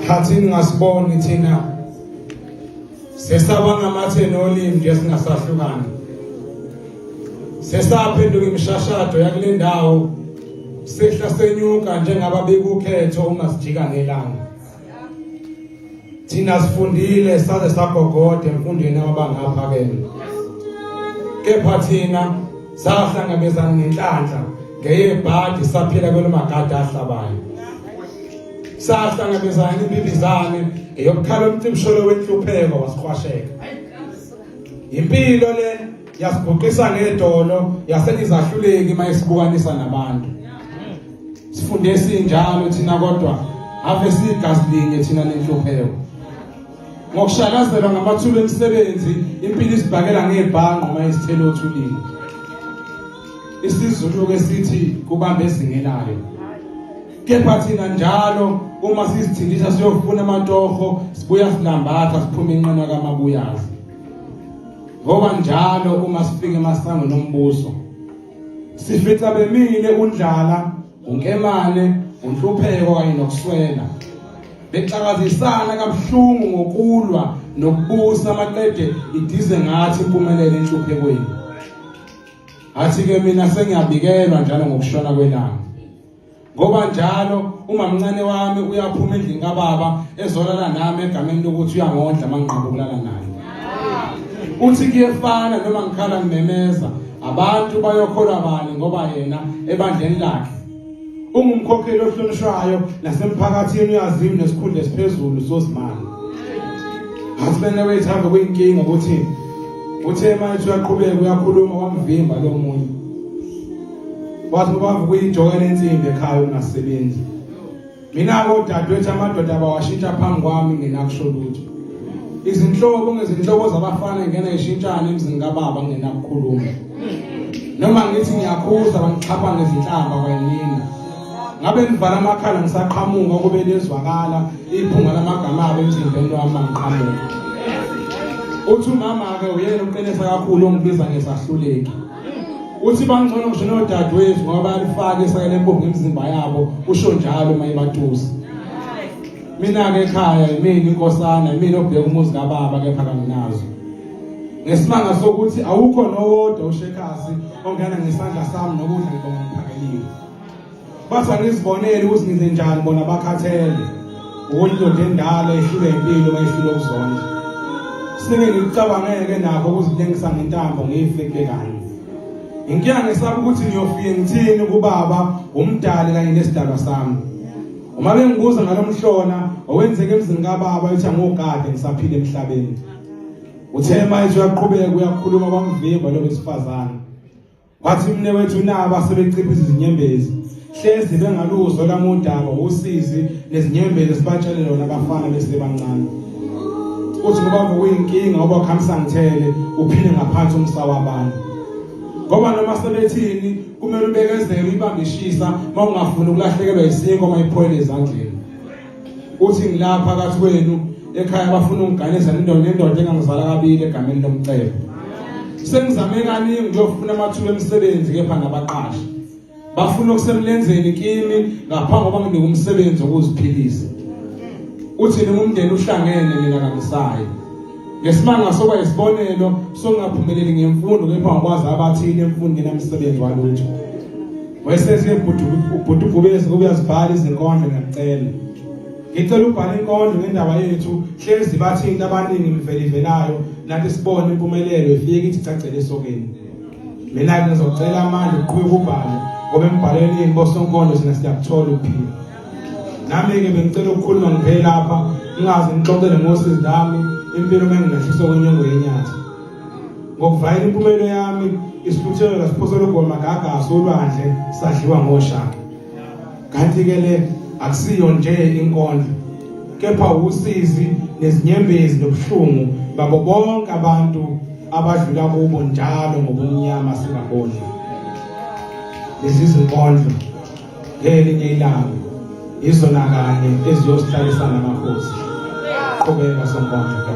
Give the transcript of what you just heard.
Khathini ngasiboni thina sesabanga amatheni olimi nje singasahlukani. Sesaphenduka imishashado yakule ndawo sehla senyuka njengababeka ukhetho uma sijika ngelanga. Thina sifundile saze sagogode emfundweni yabangaphakeme. Kepha thina sahlangabezana nenhlanhla ngeyebhadi saphila kwelemagada ahlabayo. Sahlangabezana impilizane eyokukhala umcibisholo wenhlupheko wasikhwasheka. Impilo le yasiguqisa ngedolo yasenizahluleki mayisibukanisa nabantu. Sifunde sinjalo thina kodwa ave sigazi linye thina nenhlupheko. Ngokushakazelwa ngamathuba emisebenzi impilo isibhakela ngebhanqo mayisithelo othulile. Isizulu ke sithi kubambe ezingelayo. Kepha thina njalo uma sizithindisa siyofuna amatoho sibuya silambatha siphuma inqina kamabuyazi. Ngoba njalo uma sifika emasango nombuso sifitha bemile undlala, unkemane, unhlupheko kanye nokuswela. Bexakazisana kabuhlungu ngokulwa nokubusa amaqede idize ngathi impumelelo enhluphekweni. Athi ke mina sengiyabikelwa njalo ngokushona kwelanga. Ngoba njalo uma mncane wami uyaphuma endlini kababa ezolala nami egameni lokuthi uyangondla mangiqhamuka ukulala naye. Uthi kuyefana noma ngikhala ngimemeza abantu bayokholwa bani ngoba yena ebandleni lakhe ungumkhokheli ohlonishwayo nasemphakathini uyazimu nesikhundla esiphezulu sozimali. Asibene wethu ave kuyinkinga ukuthi uthe manje uyaqhubeka uyakhuluma kwamvimba lo muntu. Wathi ubava kuyijokela ensimbi ekhaya ungasebenzi. Mina kodadewethu amadoda abawashintsha phambi kwami ngenakusho lutho. Izinhlobo ngezinhlobo zabafana ngena ishintshana emzini kababa ngenakukhuluma. Noma ngithi ngiyakhuza bangichapha ngezinhlamba kwanini. Ngabe nivala amakhala ngisaqhamuka kube lezwakala iphunga lamagama abo emzimbeni wami ngiqhamuka. Uthi umama ke uyena uqinisa kakhulu ongibiza ngesahluleki. Uthi bangcono ngisho nodadewethu ngoba bayalifaka isakele empompi emzimba yabo usho njalo mayibatusi. Mina ke ekhaya yimini inkosana yimini obheka umuzi kababa kepha kanginazo. Ngesimanga sokuthi awukho nowodwa ushekasi ongena ngesandla sami nokudla ngibonga ngiphakelile. Bathi angizibonele ukuthi ngize njani bona bakhathele. Ukundoda endala ehlule impilo mayihlule ukuzonda. Sinike ngicabangeke nakho ukuzilengisa ngentambo ngiyifeke kanye. Inkinga ngesaba ukuthi ngiyofike ngithini kubaba umdali kanye nesidalwa sami. Uma bengibuza ngalomhlona owenzeke emzini kababa ethi angogade ngisaphila emhlabeni. Uthe manje uyaqhubeka uyakhuluma kwamvimba lo wesifazane. Wathi mne wethu naba sebeciphisa izinyembezi. Hlezi bengaluzwa lamudaba usizi nezinyembezi sibatshele lona abafana bese bancane. Uthi ngoba kuyinkinga ngoba khamisa ngithele uphile ngaphansi umsawa wabantu. Ngoba noma sebethini kumele ubekezele ibambishisa mawungafuni ukulahlekelwa isinko mayiphoyile ezandleni. Uthi ngilapha phakathi kwenu ekhaya bafuna ungiganisa nendoda engangizala kabili egameni lomcebo. Sengizame kaningi ngiyofuna amathuba emisebenzi kepha nabaqashi. Bafuna ukusemlenzeni kimi ngaphambi kokuba nginike umsebenzi wokuziphilisa. Uthi nomndeni uhlangene mina kangisayi. Ngesimanga soba isibonelo songaphumeleli ngemfundo kepha ngikwazi abathini emfundweni yemisebenzi walutho. Wesesiye Bhubesi kube yazibhala izinkondlo ngiyacela. Ngicela ubhale inkondlo ngendaba yethu hlezi bathini abaningi imvelivelayo nathi sibone impumelelo ifike ithi cacele esokeni. Mina ngizocela amandla uqhubeka ubhale ngoba embhalweni yenkosonkondlo sina siyakuthola ukuphila. Nami ke bengicela ukukhuluma ngiphela lapha ngingaze ngixoxele ngosizi lami impilo mengingahliswa kwenyongo yenyathi. Ngokuvayela impumelelo yami isihluthelo lasiphosela ngomagaga solwandle sadliwa ngoshaka. Kanti ke le akusiyo nje inkondlo kepha usizi nezinyembezi nobuhlungu babo bonke abantu abadlula kubo njalo ngobumnyama singaboni. Lezi zinkondlo ngelinye ilanga izona kanye eziyosihlalisa namakhosi. Qhubeka sonkondlo.